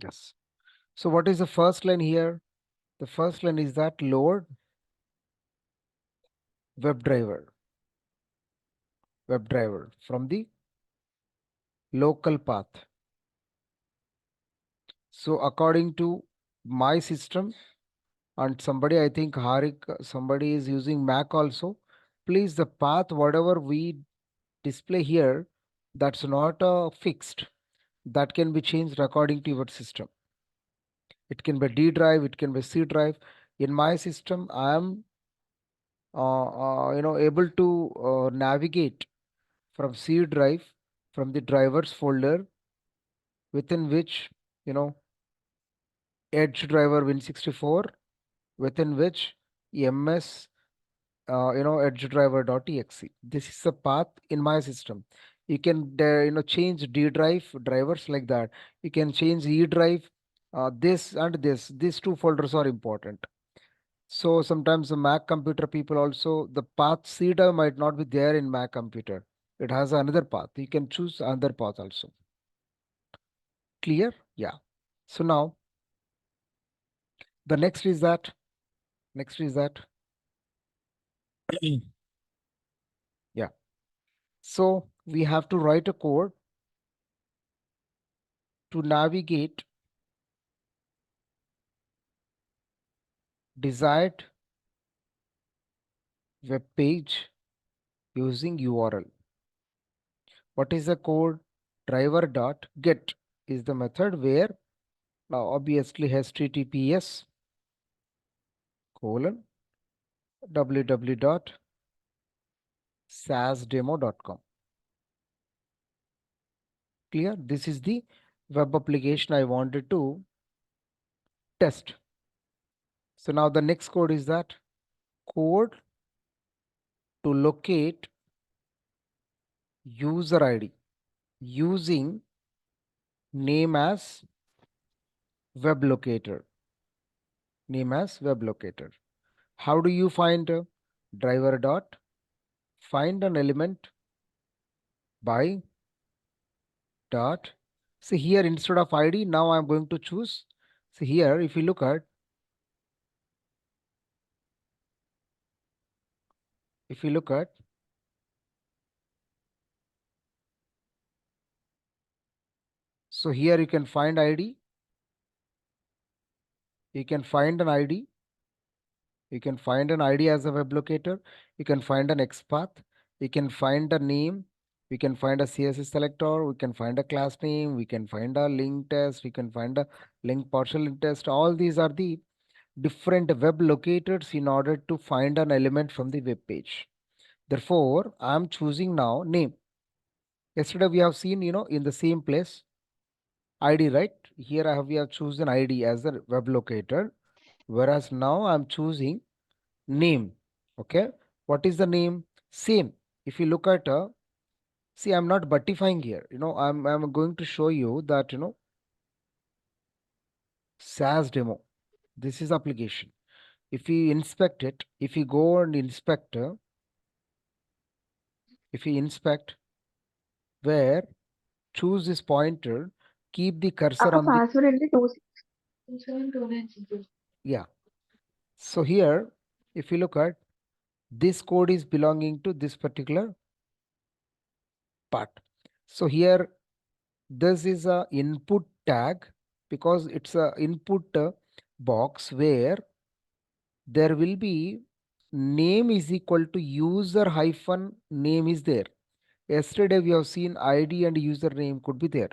Yes. So what is the first line here? The first line is that load web driver from the local path. So according to my system and somebody, I think Harik, somebody is using Mac also. Please, the path, whatever we display here, that's not fixed. That can be changed according to your system. It can be D drive, it can be C drive. In my system, I am able to navigate from C drive from the drivers folder within which you know edge driver win64 within which ms edge driver.exe. This is the path in my system. You can change D drive drivers like that. You can change E drive. This and this. These two folders are important. So sometimes the Mac computer people also, the path C drive might not be there in Mac computer. It has another path. You can choose another path also. Clear? Yeah. So now the next is that yeah. So we have to write a code to navigate desired web page using URL. What is the code? Driver.get is the method where now obviously https colon www.sasdemo.com. Clear? This is the web application I wanted to test. So now the next code is that code to locate user ID using name as web locator. Name as web locator. How do you find driver dot find an element by dot. See here instead of ID, now I'm going to choose. See here, if you look at, if you look at, so here you can find ID. You can find an ID. You can find an ID as a web locator. You can find an XPath. You can find a name. We can find a CSS selector. We can find a class name. We can find a link test. We can find a link partial link test. All these are the different web locators in order to find an element from the web page. Therefore, I'm choosing now name. Yesterday we have seen, in the same place, ID, right? Here we have chosen ID as the web locator, whereas now I'm choosing name. Okay. What is the name? Same. If you look at, see, I'm not buttifying here. I'm going to show you that, SAS demo. This is application. If you inspect it, if you go and inspect, if you inspect where choose this pointer, keep the cursor आपका on the, password entry 272 yeah. So here, if you look at this code is belonging to this particular part. So here, this is a input tag because it's a input box where there will be name is equal to user hyphen name is there. Yesterday we have seen ID and username could be there.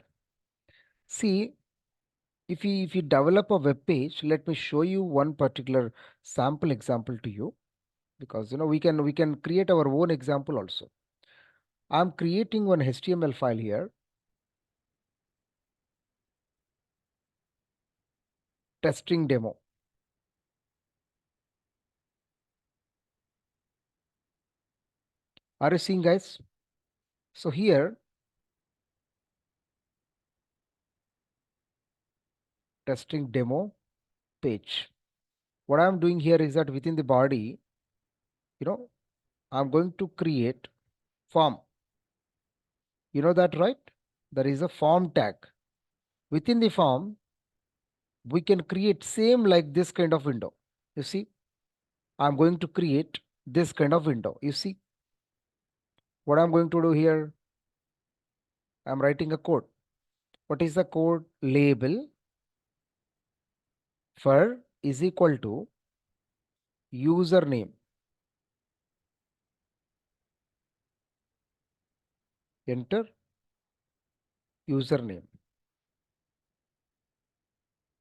See, if you develop a web page, let me show you one particular sample example to you, because we can create our own example also. I'm creating one HTML file here, testing demo. Are you seeing, guys? So here, testing demo page. What I'm doing here is that within the body, I'm going to create form. You know that, right? There is a form tag. Within the form, we can create same like this kind of window. You see, I'm going to create this kind of window. You see what I'm going to do here? I'm writing a code. What is the code? Label for is equal to username. Enter username.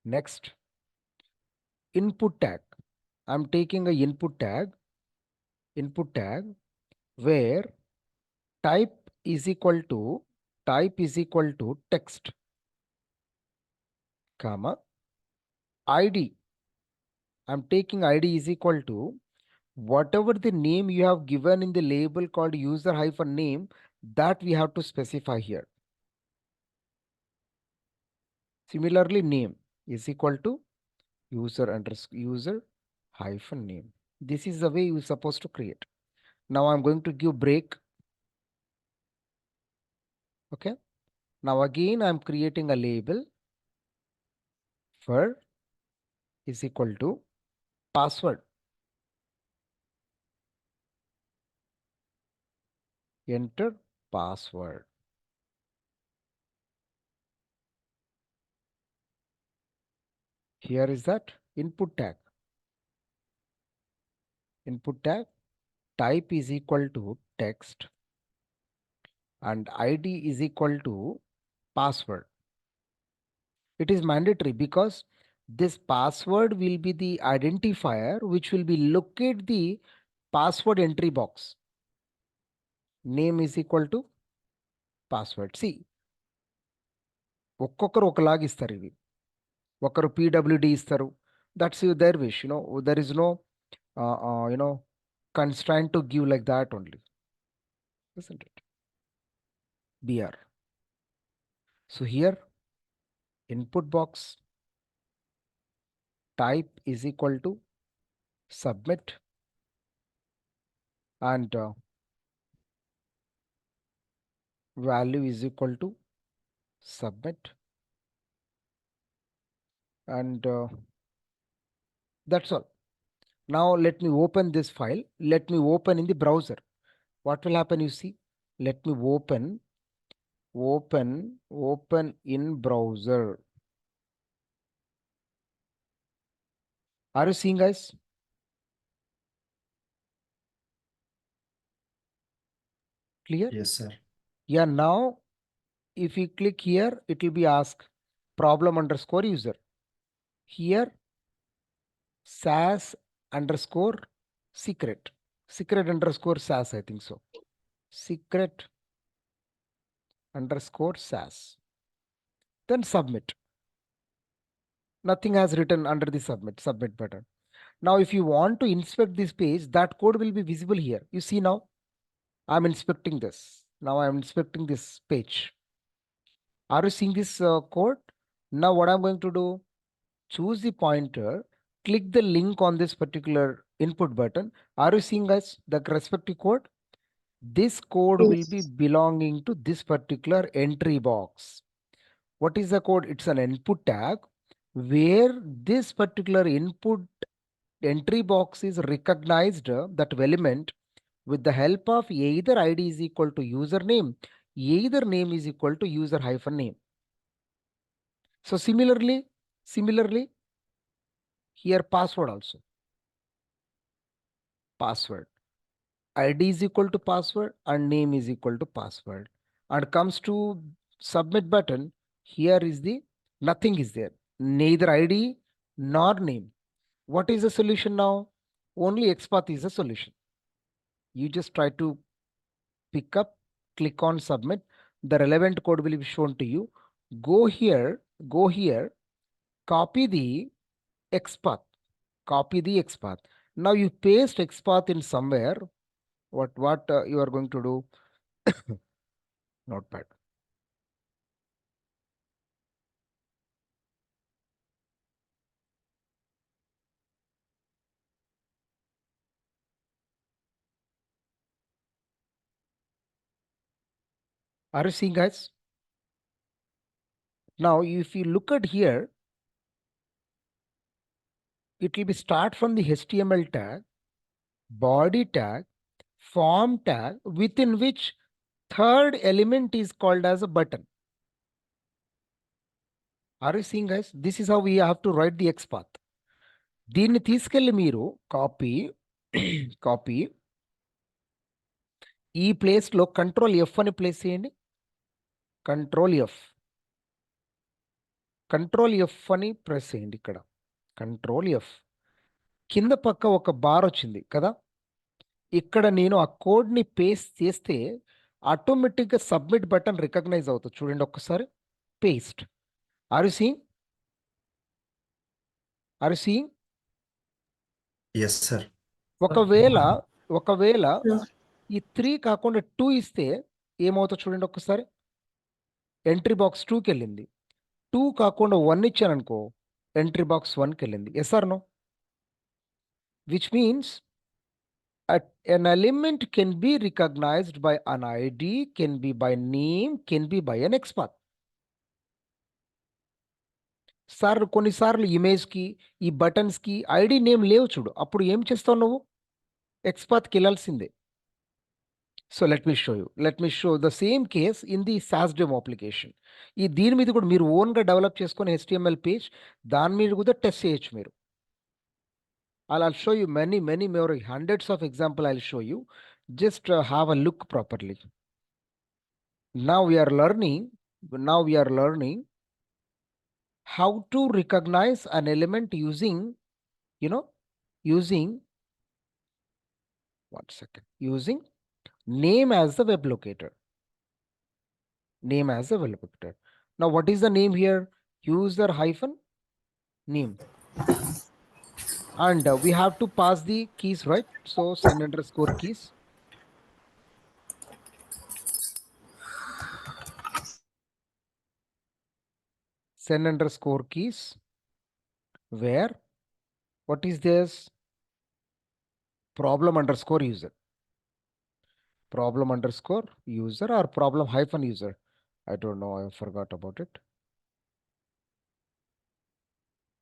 Next, input tag. I'm taking a input tag where type is equal to text, comma, ID. I'm taking ID is equal to whatever the name you have given in the label called user hyphen name, that we have to specify here. Similarly, name is equal to user hyphen name. This is the way you're supposed to create. Now I'm going to give break. Okay. Now again, I'm creating a label for is equal to password. Enter password. Here is that input tag. Input tag type is equal to text and ID is equal to password. It is mandatory because this password will be the identifier which will be locate the password entry box. Name is equal to password. See, ఒక్కొక్కరు ఒకలాగా ఇస్తారు ఇవి. ఒకరు PWD ఇస్తారు. That's their wish. There is no constraint to give like that only, isn't it? BR. So here input box type is equal to submit and value is equal to submit and that's all. Now let me open this file. Let me open in the browser. What will happen? You see, let me open in browser. Are you seeing, guys? Clear? Yes, sir. Yeah, now if you click here, it will be asked problem underscore user. Here, SAS underscore secret. Secret underscore SAS, I think so. Secret underscore SAS. Then submit. Nothing has written under the submit button. Now, if you want to inspect this page, that code will be visible here. You see now, I'm inspecting this. Now I'm inspecting this page. Are you seeing this code? Now what I'm going to do, choose the pointer, click the link on this particular input button. Are you seeing, guys, the respective code? This code will be belonging to this particular entry box. What is the code? It's an input tag where this particular input entry box is recognized that element with the help of either ID is equal to username, either name is equal to user hyphen name. So similarly, here password also. Password. ID is equal to password and name is equal to password. And comes to submit button, here is the nothing is there. Neither ID nor name. What is the solution now? Only XPath is the solution. You just try to pick up, click on submit. The relevant code will be shown to you. Go here, copy the XPath. Copy the XPath. Now you paste XPath in somewhere. What you are going to do? Notepad. Are you seeing, guys? Now, if you look at here, it will be start from the HTML tag, body tag, form tag, within which third element is called as a button. Are you seeing, guys? This is how we have to write the XPath. దీన్ని తీసుకెళ్ళి మీరు copy copy ఈ ప్లేస్లో Ctrl+F అని place చేయండి. Ctrl+F అని press చేయండి. ఇక్కడ Ctrl+F కింద పక్క ఒక బార్ వచ్చింది కదా, ఇక్కడ నేను ఆ కోడ్ని పేస్ట్ చేస్తే ఆటోమేటిక్గా సబ్మిట్ బటన్ రికగ్నైజ్ అవుతుంది. చూడండి ఒక్కసారి, paste. Are you seeing? Yes sir. ఒకవేళ ఈ 3 కాకుండా 2 ఇస్తే ఏమవుతుందో చూడండి ఒక్కసారి. ఎంట్రీ బాక్స్ 2కి వెళ్ళింది. 2 కాకుండా 1 ఇచ్చాను అనుకో, ఎంట్రీ బాక్స్ 1కి వెళ్ళింది. Yes or no? Which means an element can be recognized by an ID, can be by name, can be by an XPath. Sir కొన్నిసార్లు ఇమేజ్కి ఈ బటన్స్కి ఐడి నేమ్ లేవు చూడు, అప్పుడు ఏం చేస్తావు నువ్వు? XPathకి వెళ్ళాల్సిందే. So let me show the same case in the SAS demo application. ఈ దీని మీద కూడా మీరు ఓన్గా డెవలప్ చేసుకొని HTML పేజ్ దాని మీద కూడా టెస్ట్ చేయొచ్చు మీరు. I'll show you many more, hundreds of example I'll show you. Just have a look properly. Now we are learning how to recognize an element using name as the web locator. Now what is the name here? User hyphen name. And we have to pass the keys, right? So send underscore keys. Send underscore keys. Where? What is this? Problem underscore user. Problem underscore user or problem hyphen user. I don't know. I forgot about it.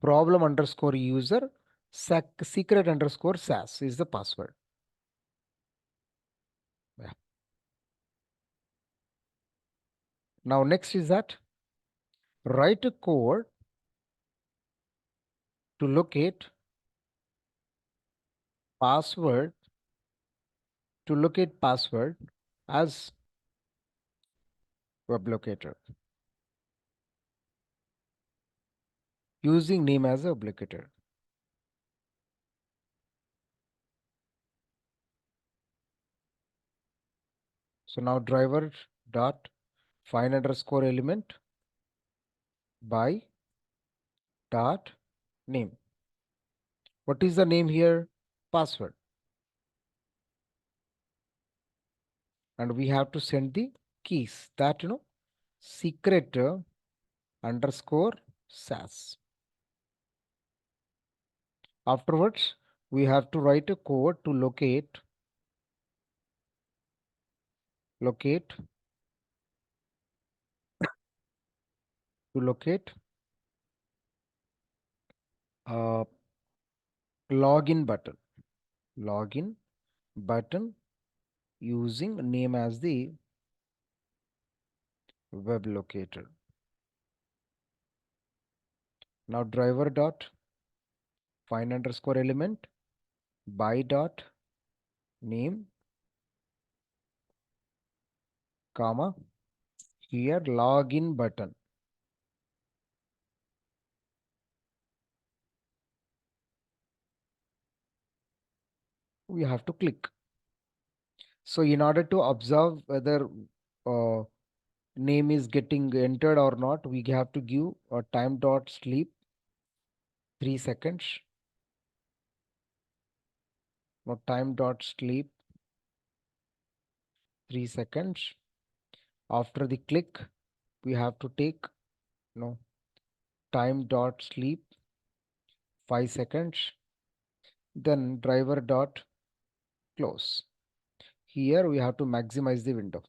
Problem underscore user. Secret underscore SAS is the password. Yeah. Now next is that write a code to locate password as web locator, using name as a web locator. So now driver dot find underscore element by dot name. What is the name here? Password. And we have to send the keys, that secret underscore SAS. Afterwards we have to write a code to locate login button using name as the web locator. Now driver dot find underscore element by dot name, comma, here login button. We have to click. So in order to observe whether name is getting entered or not, we have to give a time dot sleep 3 seconds. Now time dot sleep 3 seconds. After the click, we have to take time dot sleep 5 seconds. Then driver dot close. Here we have to maximize the window.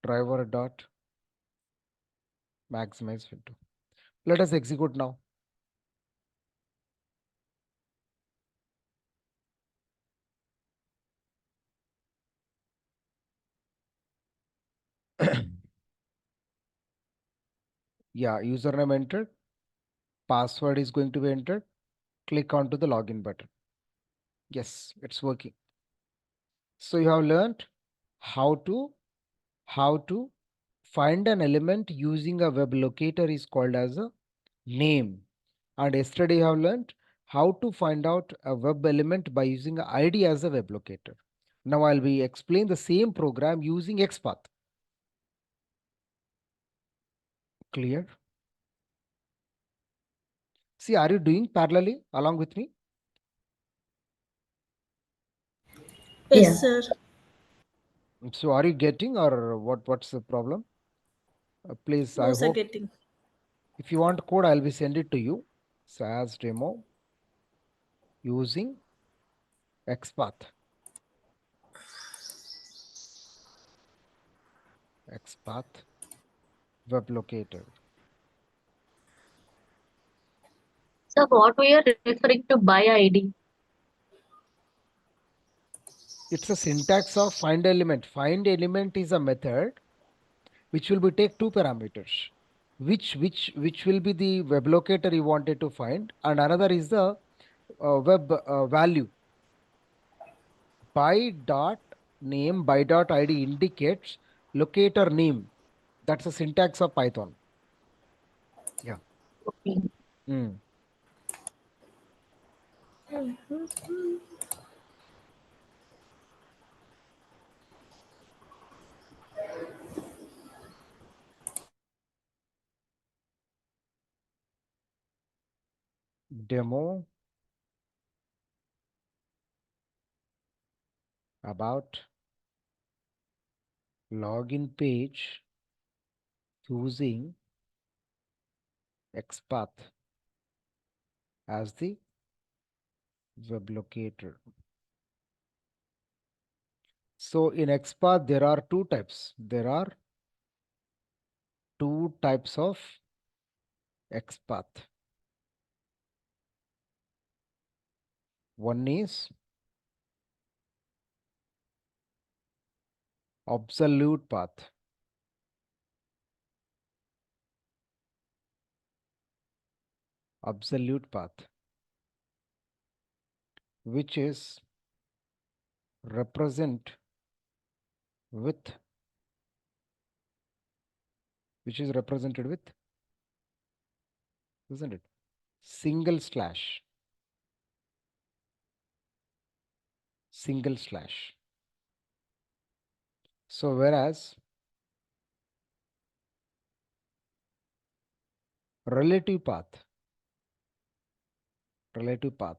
Driver dot maximize window. Let us execute now. Yeah, username entered, password is going to be entered. Click onto the login button. Yes, it's working. So you have learned how to find an element using a web locator is called as a name. And yesterday you have learned how to find out a web element by using a ID as a web locator. Now I'll be explain the same program using XPath. Clear? See, are you doing parallelly along with me? Yes, Yeah. sir. So are you getting or what's the problem? Please, I No, sir, hope getting. if you want code, I'll be send it to you. So as demo using XPath. XPath web locator. So what we are referring to by ID? It's a syntax of find element. Find element is a method which will be take two parameters. Which will be the web locator you wanted to find, and another is the web value. By.name by.id indicates locator name. That's the syntax of Python. Yeah. Okay. Mm. Demo about login page using XPath as the web locator. So in XPath, there are two types. There are two types of XPath. One is absolute path. Absolute path, which is represent with which is represented with, isn't it? Single slash. Single slash. So whereas relative path, relative path,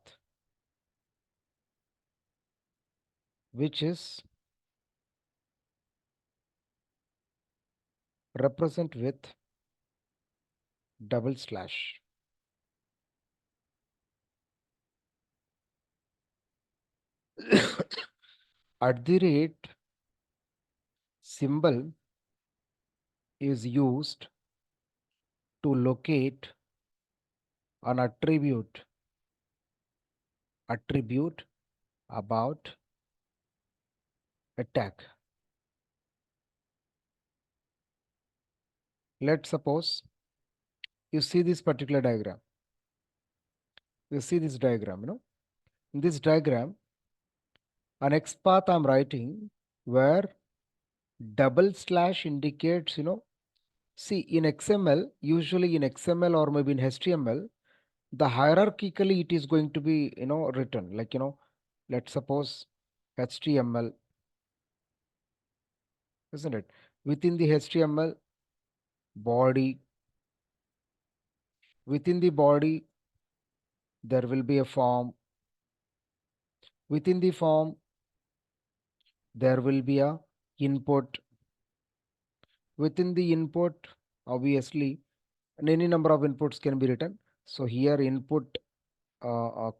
which is represent with double slash. At the rate symbol is used to locate an attribute about a tag. Let's suppose you see this particular diagram. You see this diagram, In this diagram, an XPath I'm writing where double slash indicates, see in XML, usually in XML or maybe in HTML, the hierarchically it is going to be, written like, let's suppose HTML, isn't it? Within the HTML body, within the body, there will be a form. Within the form, there will be a input. Within the input, obviously, any number of inputs can be written. So here input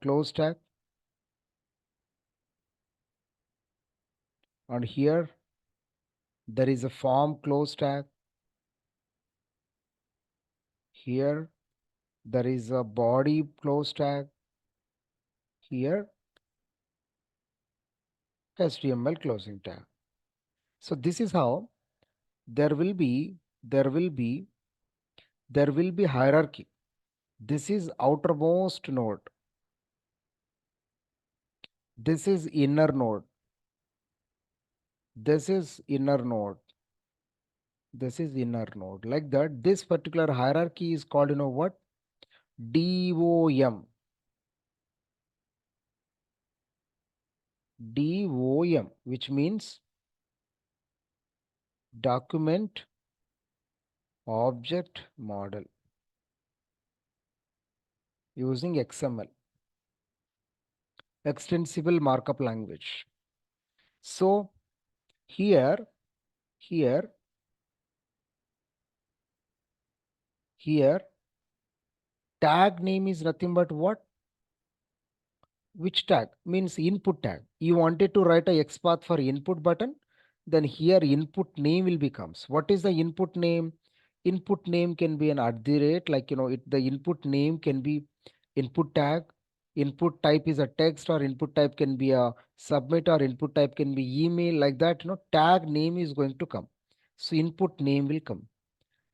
close tag, and here there is a form close tag. Here There is a body close tag here, HTML closing tag. So this is how there will be, there will be, there will be hierarchy. This is outermost node. This is inner node. This is inner node. This is inner node. Like that, this particular hierarchy is called, you know what? DOM. DOM, which means document object model using XML, extensible markup language. So here, here, here, tag name is nothing but what? Which tag? Means input tag. You wanted to write a XPath for input button, then here input name will becomes. What is the input name? Input name can be an @ like the input name can be input tag. Input type is a text, or input type can be a submit, or input type can be email, like that. Tag name is going to come. So input name will come.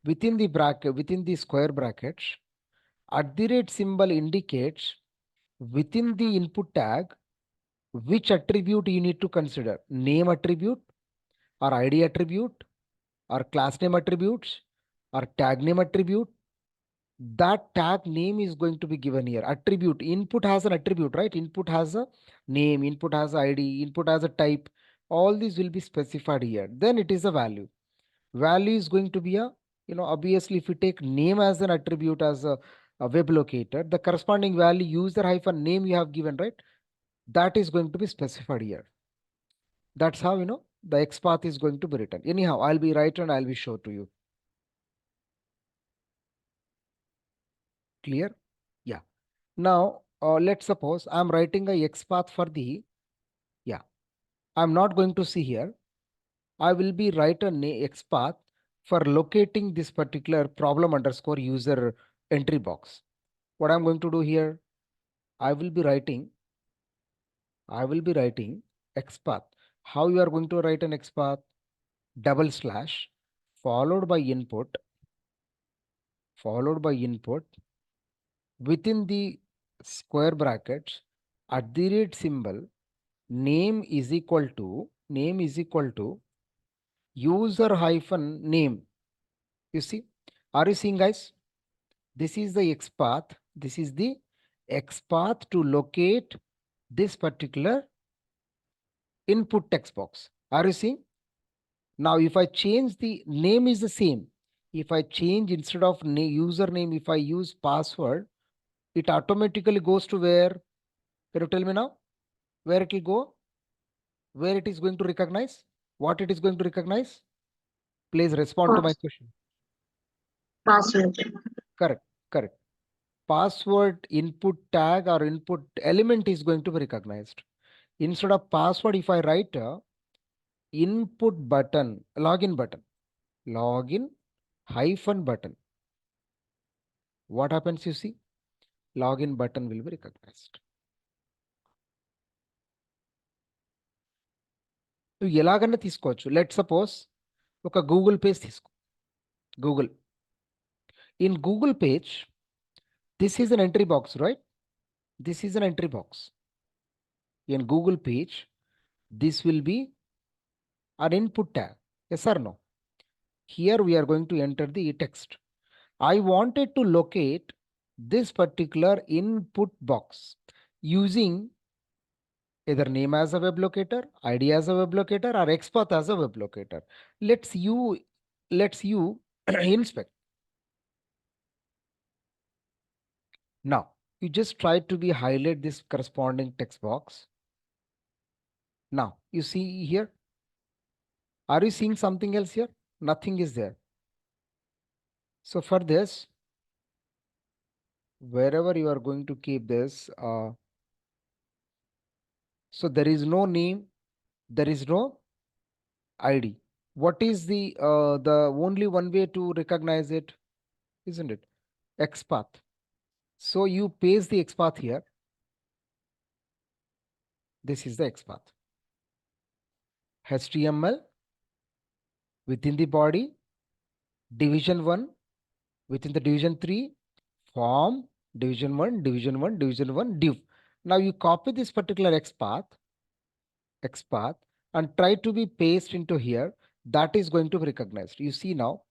Within the bracket, within the square brackets, @ symbol indicates within the input tag which attribute you need to consider: name attribute, or ID attribute, or class name attributes, or tag name attribute. That tag name is going to be given here. Attribute, input has an attribute, right? Input has a name, input has ID, input has a type. All these will be specified here. Then it is a value. Value is going to be a, obviously if you take name as an attribute, as a web locator, the corresponding value user hyphen name you have given, right? That is going to be specified here. That's how, the XPath is going to be written. Anyhow, I'll be right and I'll be show to you. Clear? Yeah. Now, let's suppose I'm writing a XPath for the, yeah, I'm not going to see here. I will be write a XPath for locating this particular problem underscore user entry box. What I'm going to do here, I will be writing, XPath. How you are going to write an XPath? Double slash, followed by input, followed by input, within the square brackets, @ symbol, name is equal to user hyphen name. You see, are you seeing, guys? This is the XPath. This is the XPath to locate this particular input text box. Are you seeing? Now, if I change, the name is the same. If I change, instead of username, if I use password, it automatically goes to where? Can you tell me now? Where it will go? Where it is going to recognize? What it is going to recognize? Please respond to my Pass, question. password. Correct, correct. Password input tag or input element is going to be recognized. Instead of password, if I write a input button, login hyphen button, what happens you see? Login button will be recognized. నువ్వు ఎలాగన్నా తీసుకోవచ్చు. Let suppose ఒక Google page తీసుకో. Google, in Google page, this is an entry box, right? This is an entry box. In Google page, this will be an input tag. Yes or no? Here we are going to enter the text. I wanted to locate this particular input box using either name as a web locator, ID as a web locator, or XPath as a web locator. Let's you inspect. Now, you just try to be highlight this corresponding text box. Now, you see here, are you seeing something else here? Nothing is there. So for this, wherever you are going to keep this, so there is no name, there is no ID. What is the only one way to recognize it, isn't it? XPath. So you paste the XPath here. This is the XPath. HTML within the body, division 1, within the division 3, form, division 1, division 1, division 1, div. Now you copy this particular XPath, and try to be paste into here. That is going to be recognized. You see now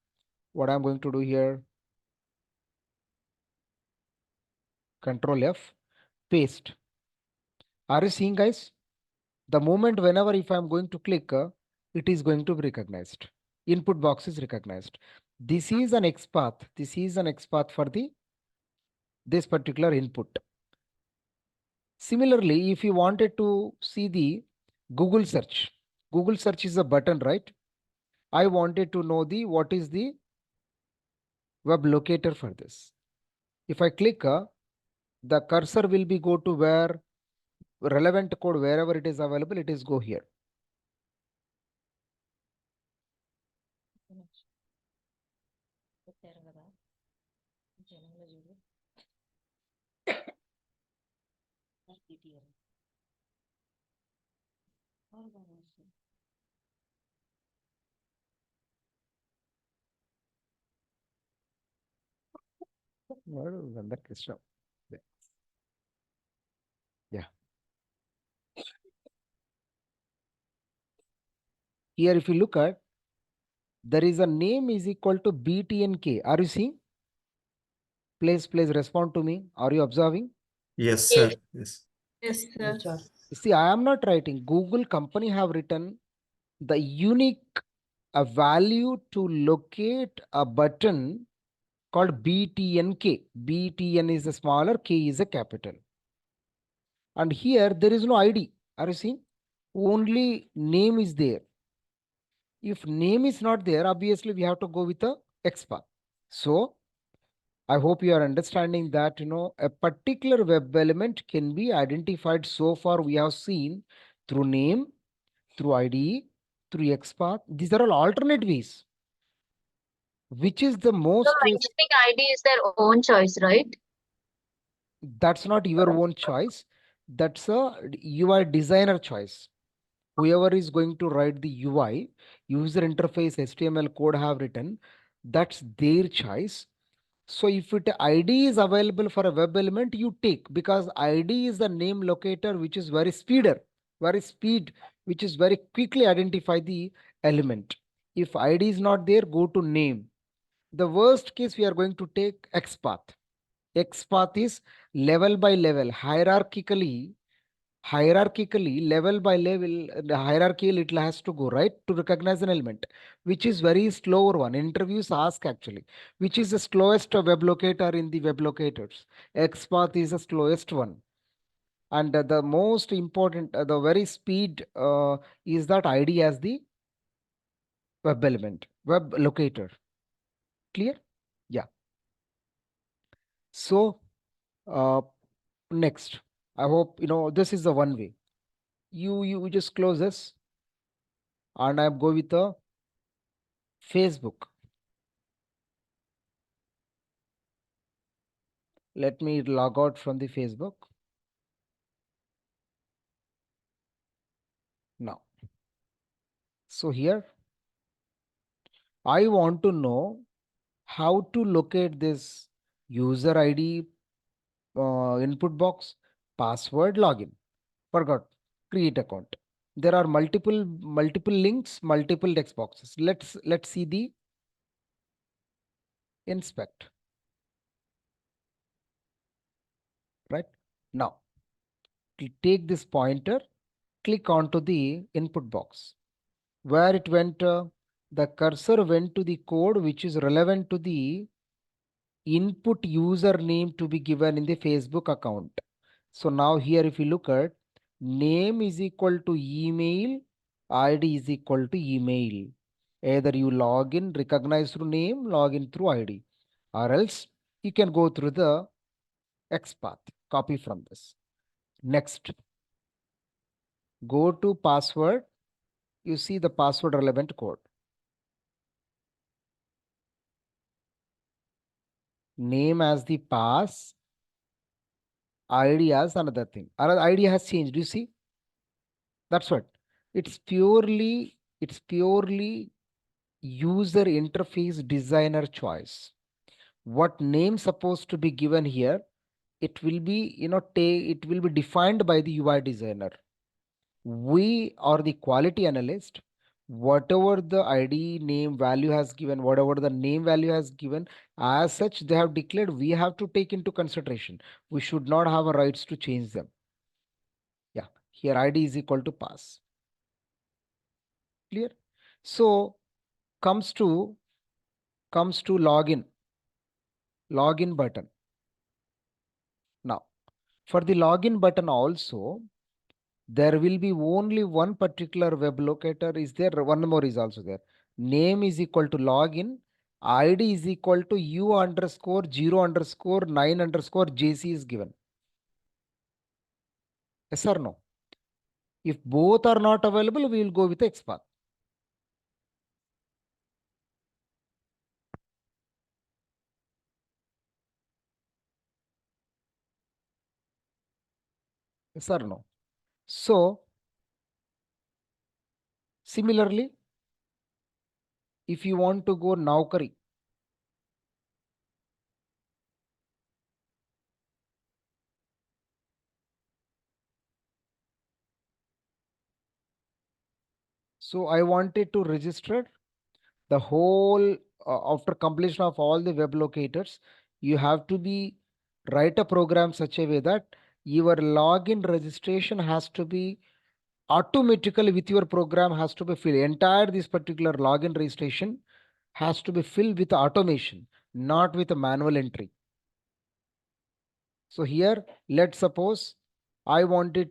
what I'm going to do here. Control F, paste. Are you seeing, guys? The moment whenever if I'm going to click, it is going to be recognized. Input box is recognized. This is an XPath. This is an XPath for the this particular input. Similarly, if you wanted to see the Google search is a button, right? I wanted to know the what is the web locator for this. If I click, the cursor will be go to where relevant code wherever it is available, it is go here. Yeah. Here, if you look at, there is a name is equal to BTNK. Are you seeing? Please respond to me. Are you observing? Yes, Yes. sir. Yes. Yes, sir. See, I am not writing. Google company have written the unique value to locate a button called BTNK. BTN is a smaller, K is a capital. And here there is no ID. Are you seeing? Only name is there. If name is not there, obviously we have to go with a XPath. So I hope you are understanding that, a particular web element can be identified. So far we have seen through name, through ID, through XPath. These are all alternate ways. Which is the So most way? mentioning ID is their own choice, right? That's not your own choice. That's a UI designer choice. Whoever is going to write the UI, user interface HTML code have written, that's their choice. So if it ID is available for a web element, you take, because ID is the name locator, which is very speed, which is very quickly identify the element. If ID is not there, go to name. The worst case, we are going to take XPath. XPath is level by level, hierarchically, level by level, the hierarchical it has to go, right, to recognize an element, which is very slower one. Interviews ask actually, which is the slowest web locator in the web locators. XPath is the slowest one. And the most important, the very speed is that ID as the web element, web locator. Clear? Yeah. So next, I hope this is the one way. You just close this, and I'm go with the Facebook. Let me log out from the Facebook. Now, so here I want to know how to locate this user ID, input box, password, login. Forgot, create account. There are multiple links, multiple text boxes. Let's see the inspect. Right now, take this pointer, click onto the input box. Where it went, the cursor went to the code which is relevant to the input username to be given in the Facebook account. So now here, if you look at, name is equal to email, ID is equal to email. Either you log in, recognize through name, log in through ID, or else you can go through the XPath, copy from this. Next, go to password. You see the password relevant code. Name as the pass, ID as another thing. Another ID has changed. You see? That's what. It's purely user interface designer choice. What name supposed to be given here? It will be, it will be defined by the UI designer. We or the quality analyst, whatever the ID name value has given, whatever the name value has given, as such they have declared, we have to take into consideration. We should not have a rights to change them. Yeah, here ID is equal to pass. Clear? So comes to login button. Now for the login button also, there will be only one particular web locator is there. One more is also there. Name is equal to login. ID is equal to u underscore 0 underscore 9 underscore JC is given. Yes or no? If both are not available, we will go with XPath. Yes or no? So similarly, if you want to go Naukari, so I wanted to register the whole, after completion of all the web locators, you have to be write a program such a way that your login registration has to be automatically with your program has to be filled. Entire this particular login registration has to be filled with automation, not with a manual entry. So here, let's suppose I wanted to